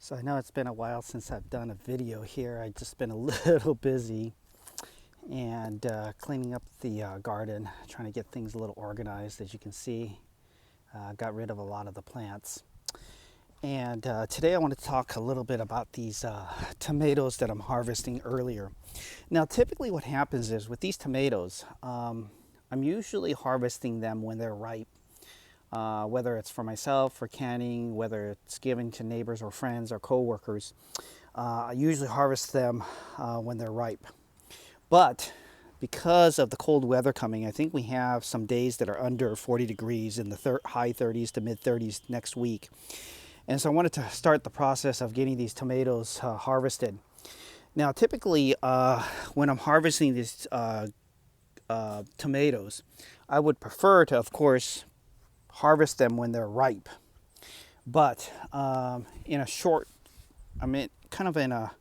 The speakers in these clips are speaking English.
So I know it's been a while since I've done a video here. I've just been a little busy and cleaning up the garden, trying to get things a little organized. As you can see, got rid of a lot of the plants. And today I want to talk a little bit about these tomatoes that I'm harvesting earlier. Now, typically what happens is with these tomatoes, I'm usually harvesting them when they're ripe. Whether it's for myself, for canning, whether it's given to neighbors or friends or coworkers. I usually harvest them when they're ripe. But because of the cold weather coming, I think we have some days that are under 40 degrees in the high 30s to mid 30s next week. And so I wanted to start the process of getting these tomatoes harvested. Now, typically, when I'm harvesting these tomatoes, I would prefer to, of course, harvest them when they're ripe. But in a short, kind of in a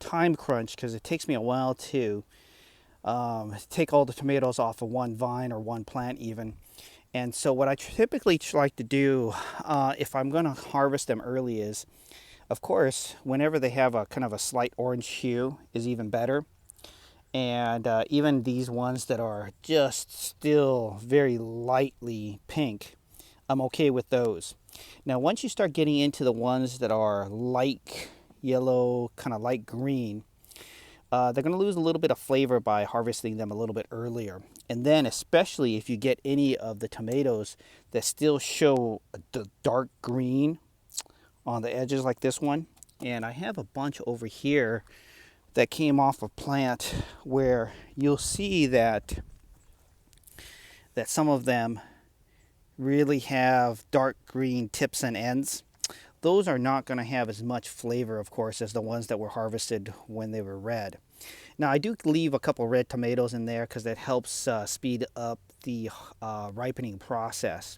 time crunch, because it takes me a while to take all the tomatoes off of one vine or one plant even. And so what I typically like to do if I'm going to harvest them early is, of course, whenever they have a kind of a slight orange hue is even better. And even these ones that are just still very lightly pink, I'm okay with those. Now, once you start getting into the ones that are light yellow, kind of light green, they're going to lose a little bit of flavor by harvesting them a little bit earlier. And then, especially if you get any of the tomatoes that still show the dark green on the edges like this one. And I have a bunch over here that came off a plant where you'll see that some of them really have dark green tips and ends. Those are not going to have as much flavor, of course, as the ones that were harvested when they were red. Now, I do leave a couple red tomatoes in there because that helps speed up the ripening process.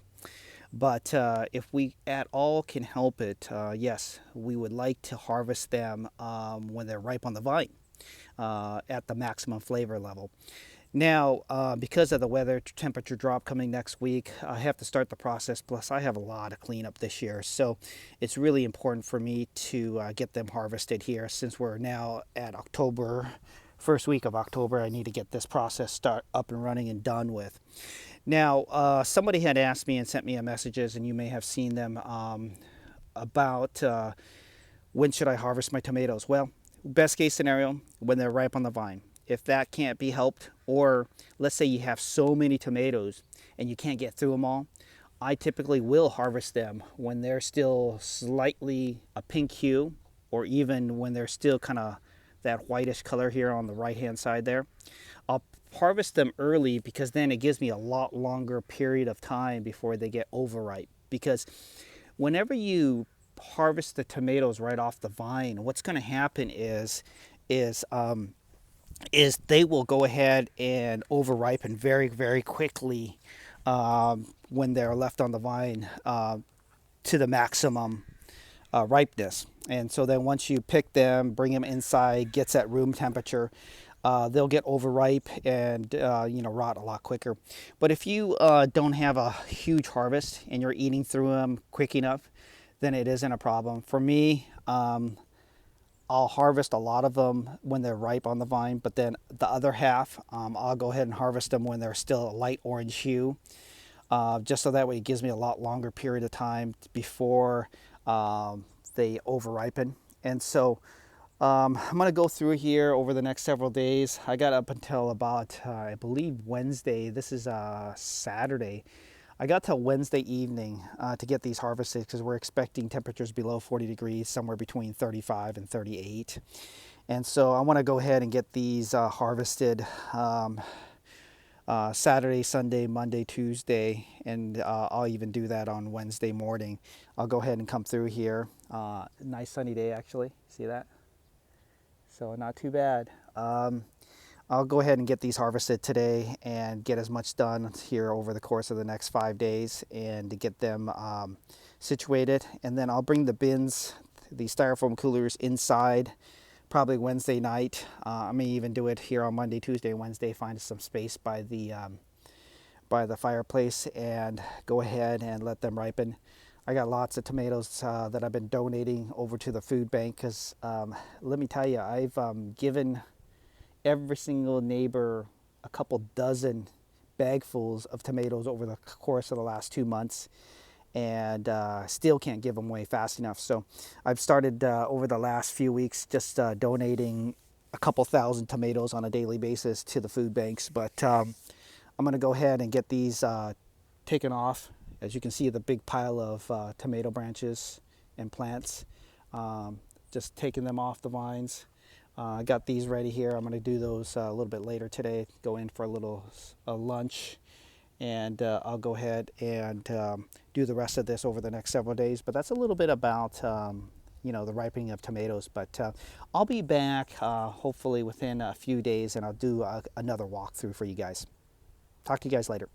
But if we at all can help it, yes, we would like to harvest them when they're ripe on the vine at the maximum flavor level. Now, because of the weather temperature drop coming next week, I have to start the process. Plus, I have a lot of cleanup this year. So it's really important for me to get them harvested here. Since we're now at October, first week of October, I need to get this process start up and running and done with. Now, somebody had asked me and sent me messages, and you may have seen them, about when should I harvest my tomatoes. Well, best case scenario, when they're ripe on the vine. If that can't be helped, or let's say you have so many tomatoes and you can't get through them all, I typically will harvest them when they're still slightly a pink hue, or even when they're still kind of that whitish color here on the right hand side there. I'll harvest them early because then it gives me a lot longer period of time before they get overripe. Because whenever you harvest the tomatoes right off the vine, what's going to happen is they will go ahead and overripen very, very quickly when they're left on the vine to the maximum ripeness. And so then once you pick them, bring them inside, gets at room temperature, they'll get overripe and rot a lot quicker. But if you don't have a huge harvest and you're eating through them quick enough, then it isn't a problem. For me, I'll harvest a lot of them when they're ripe on the vine, but then the other half, I'll go ahead and harvest them when they're still a light orange hue, just so that way it gives me a lot longer period of time before they over-ripen. And so I'm going to go through here over the next several days. I got up until about, I believe, Wednesday. This is Saturday. I got till Wednesday evening to get these harvested because we're expecting temperatures below 40 degrees, somewhere between 35 and 38. And so I want to go ahead and get these harvested Saturday, Sunday, Monday, Tuesday, and I'll even do that on Wednesday morning. I'll go ahead and come through here. Nice sunny day, actually. See that? So not too bad. I'll go ahead and get these harvested today and get as much done here over the course of the next 5 days and to get them situated. And then I'll bring the bins, the styrofoam coolers inside probably Wednesday night. I may even do it here on Monday, Tuesday, Wednesday, find some space by the fireplace and go ahead and let them ripen. I got lots of tomatoes that I've been donating over to the food bank because let me tell you, I've given every single neighbor a couple dozen bagfuls of tomatoes over the course of the last 2 months, and still can't give them away fast enough. So I've started over the last few weeks just donating a couple thousand tomatoes on a daily basis to the food banks. But I'm going to go ahead and get these taken off. As you can see, the big pile of tomato branches and plants, just taking them off the vines. I got these ready here. I'm going to do those a little bit later today, go in for a lunch, and I'll go ahead and do the rest of this over the next several days. But that's a little bit about the ripening of tomatoes. But I'll be back hopefully within a few days, and I'll do another walkthrough for you guys. Talk to you guys later.